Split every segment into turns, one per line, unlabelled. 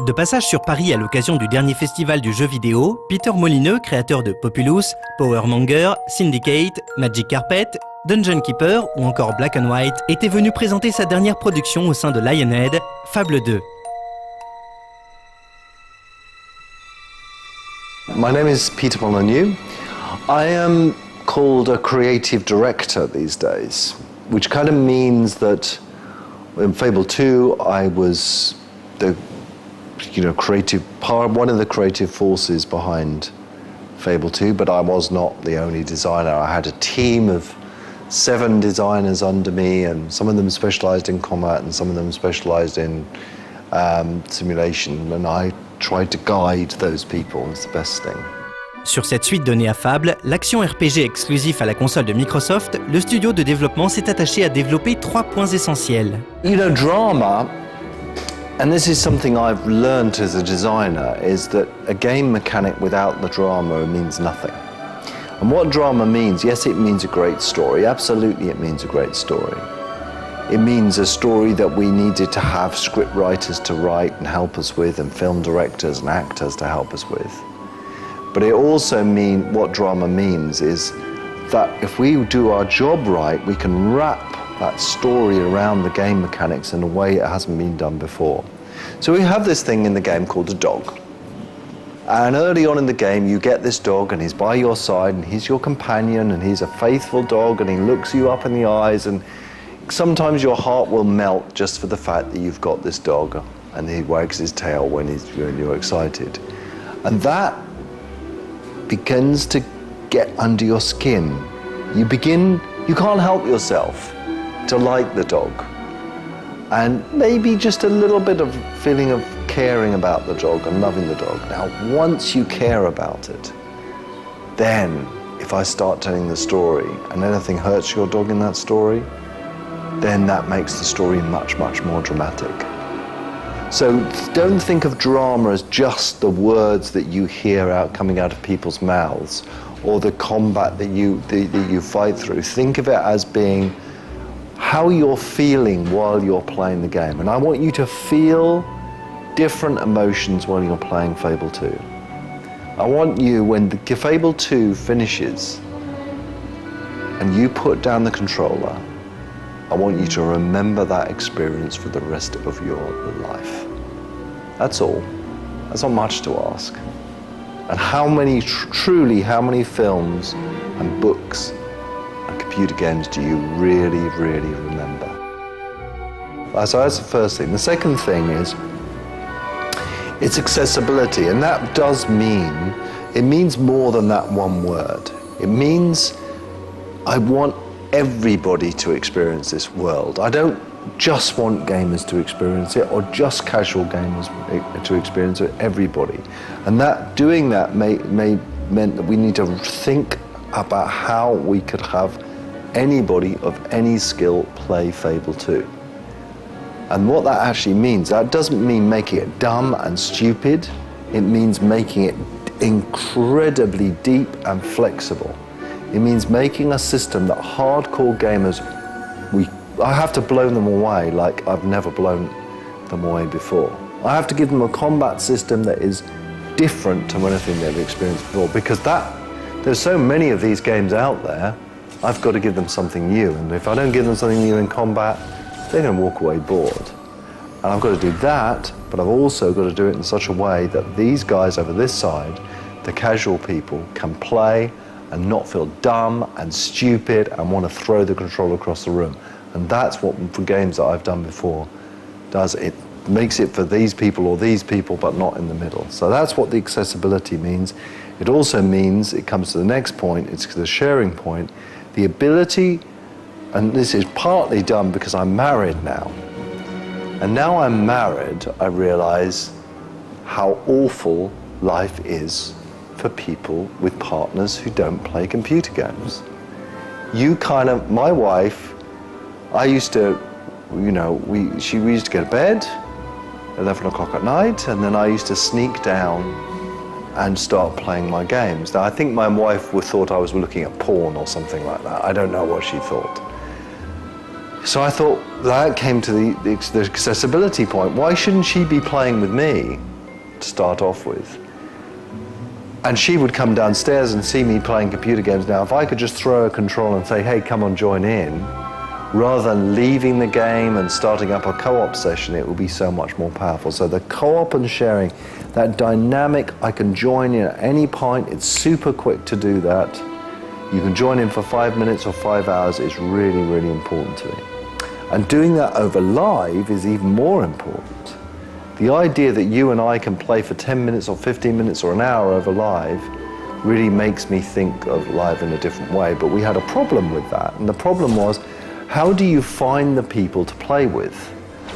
De passage sur Paris à l'occasion du dernier festival du jeu vidéo, Peter Molyneux, créateur de Populous, Powermonger, Syndicate, Magic Carpet, Dungeon Keeper ou encore Black and White, était venu présenter sa dernière production au sein de Lionhead, Fable II.
My name is Peter Molyneux. I am called a creative director these days, which kind of means that in Fable II I was the creative part, one of the creative forces behind Fable II, but I was not the only designer. I had a team of 7 designers under me, and some of them specialized in combat and some of them specialized in simulation, and I tried to guide those people. It's the best thing.
Sur cette suite donnée à Fable, l'action RPG exclusif à la console de Microsoft, le studio de développement s'est attaché à développer 3 points essentiels.
Drama, and this is something I've learned as a designer, is that a game mechanic without the drama means nothing. And what drama means, yes, it means a great story. Absolutely, it means a great story. It means a story that we needed to have script writers to write and help us with, and film directors and actors to help us with. But it also means, what drama means is that if we do our job right, we can wrap that story around the game mechanics in a way it hasn't been done before. So we have this thing in the game called a dog. And early on in the game, you get this dog and he's by your side and he's your companion and he's a faithful dog and he looks you up in the eyes, and sometimes your heart will melt just for the fact that you've got this dog and he wags his tail when you're excited. And that begins to get under your skin. You can't help yourself to like the dog, and maybe just a little bit of feeling of caring about the dog and loving the dog. Now, once you care about it, then if I start telling the story and anything hurts your dog in that story, then that makes the story much, much more dramatic. So don't think of drama as just the words that you hear coming out of people's mouths, or the combat that you fight through. Think of it as being how you're feeling while you're playing the game. And I want you to feel different emotions while you're playing Fable II. I want you, when the Fable II finishes and you put down the controller, I want you to remember that experience for the rest of your life. That's all. That's not much to ask. And how many films and books and computer games do you really, really remember? So that's the first thing. The second thing is it's accessibility, and that does mean, it means more than that one word. It means I want everybody to experience this world. I don't just want gamers to experience it, or just casual gamers to experience it, everybody. And doing that meant that we need to think about how we could have anybody of any skill play Fable 2. And what that actually means, that doesn't mean making it dumb and stupid. It means making it incredibly deep and flexible. It means making a system that hardcore gamers, I have to blow them away like I've never blown them away before. I have to give them a combat system that is different to anything they've experienced before, because there's so many of these games out there, I've got to give them something new. And if I don't give them something new in combat, they're going to walk away bored. And I've got to do that, but I've also got to do it in such a way that these guys over this side, the casual people, can play and not feel dumb and stupid and want to throw the controller across the room. And that's what, for games that I've done before, does it. Makes it for these people or these people, but not in the middle. So that's what the accessibility means. It also means, it comes to the next point, it's the sharing point, the ability, and this is partly done because I'm married now. And now I'm married, I realize how awful life is for people with partners who don't play computer games. My wife, I used to, we used to go to bed, 11 o'clock at night, and then I used to sneak down and start playing my games. Now, I think my wife thought I was looking at porn or something like that. I don't know what she thought. So I thought that came to the accessibility point. Why shouldn't she be playing with me to start off with. And she would come downstairs and see me playing computer games. Now, if I could just throw a controller and say, hey, come on, join in, rather than leaving the game and starting up a co-op session, it will be so much more powerful. So the co-op and sharing, that dynamic, I can join in at any point, it's super quick to do that. You can join in for 5 minutes or 5 hours, is really, really important to me. And doing that over live is even more important. The idea that you and I can play for 10 minutes or 15 minutes or an hour over live really makes me think of live in a different way. But we had a problem with that, and the problem was, how do you find the people to play with?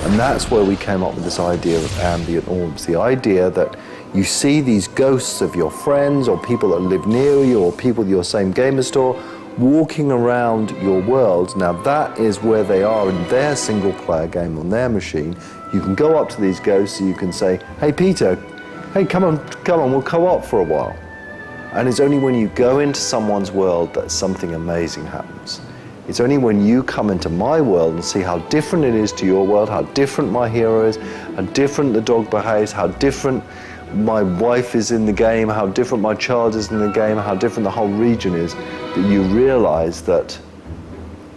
And that's where we came up with this idea of ambient orbs, the idea that you see these ghosts of your friends or people that live near you or people at your same gamer store walking around your world. Now that is where they are in their single player game on their machine. You can go up to these ghosts and you can say, hey Peter, hey come on, we'll co-op for a while. And it's only when you go into someone's world that something amazing happens. It's only when you come into my world and see how different it is to your world, how different my hero is, how different the dog behaves, how different my wife is in the game, how different my child is in the game, how different the whole region is, that you realize that,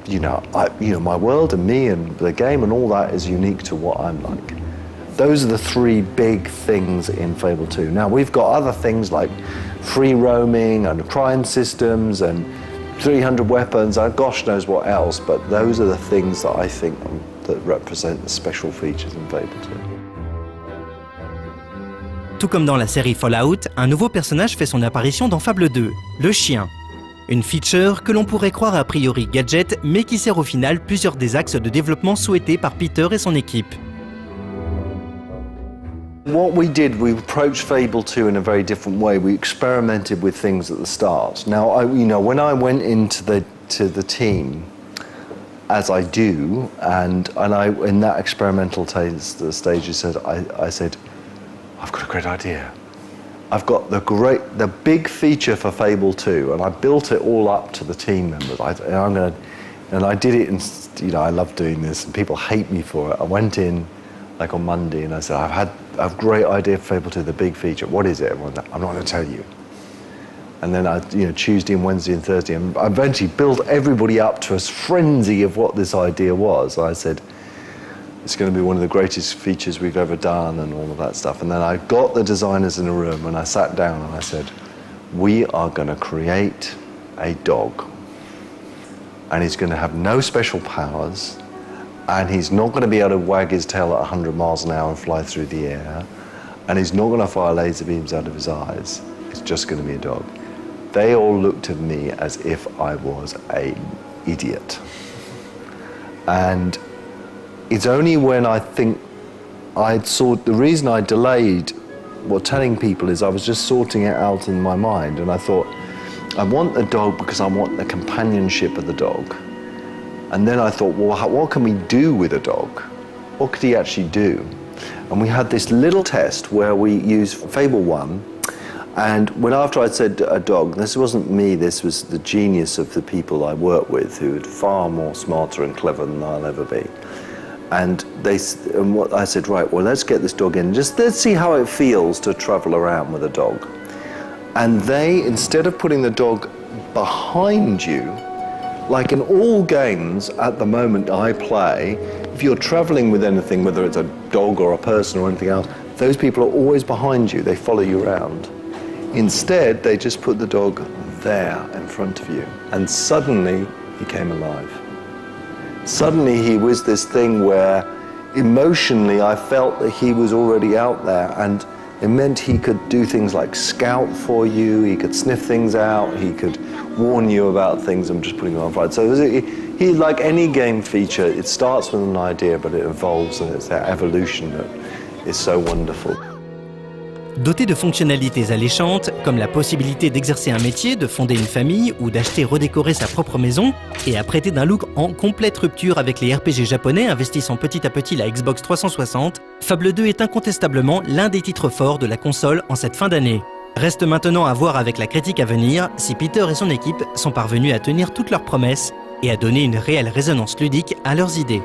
my world and me and the game and all that is unique to what I'm like. Those are the three big things in Fable II. Now we've got other things like free roaming and crime systems and 300 weapons, and gosh knows what else, but those are the things that I think that represent the special features in Fable II.
Tout comme dans la série Fallout, un nouveau personnage fait son apparition dans Fable II, le chien. Une feature que l'on pourrait croire a priori gadget, mais qui sert au final plusieurs des axes de développement souhaités par Peter et son équipe.
What we did, we approached Fable II in a very different way. We experimented with things at the start. Now, when I went into the team, as I do, and I in that experimental stage, I said, I've got a great idea. I've got the big feature for Fable II, and I built it all up to the team members. And I did it, and I love doing this, and people hate me for it. I went in like on Monday, and I said, I have a great idea for Fable II, the big feature. What is it? I'm not going to tell you. And then Tuesday and Wednesday and Thursday, and I eventually built everybody up to a frenzy of what this idea was. I said, it's going to be one of the greatest features we've ever done and all of that stuff. And then I got the designers in a room and I sat down and I said, we are going to create a dog. And he's going to have no special powers. And he's not going to be able to wag his tail at 100 miles an hour and fly through the air. And he's not going to fire laser beams out of his eyes. It's just going to be a dog. They all looked at me as if I was an idiot. And it's only when I think the reason I delayed telling people is I was just sorting it out in my mind. And I thought, I want the dog because I want the companionship of the dog. And then I thought, well, what can we do with a dog? What could he actually do? And we had this little test where we used Fable I, and after I'd said a dog, this wasn't me, this was the genius of the people I work with, who are far more smarter and clever than I'll ever be. And I said, right, well, let's get this dog in, let's see how it feels to travel around with a dog. And they, instead of putting the dog behind you, like in all games at the moment I play, if you're traveling with anything, whether it's a dog or a person or anything else, those people are always behind you, they follow you around. Instead, they just put the dog there in front of you, and suddenly he came alive. Suddenly he was this thing where emotionally I felt that he was already out there, and it meant he could do things like scout for you, he could sniff things out, he could warn you about things. I'm just putting it on fire. So he, like any game feature, it starts with an idea, but it evolves, and it's that evolution that is so wonderful.
Doté de fonctionnalités alléchantes, comme la possibilité d'exercer un métier, de fonder une famille ou d'acheter redécorer sa propre maison, et apprêté d'un look en complète rupture avec les RPG japonais investissant petit à petit la Xbox 360, Fable II est incontestablement l'un des titres forts de la console en cette fin d'année. Reste maintenant à voir avec la critique à venir si Peter et son équipe sont parvenus à tenir toutes leurs promesses et à donner une réelle résonance ludique à leurs idées.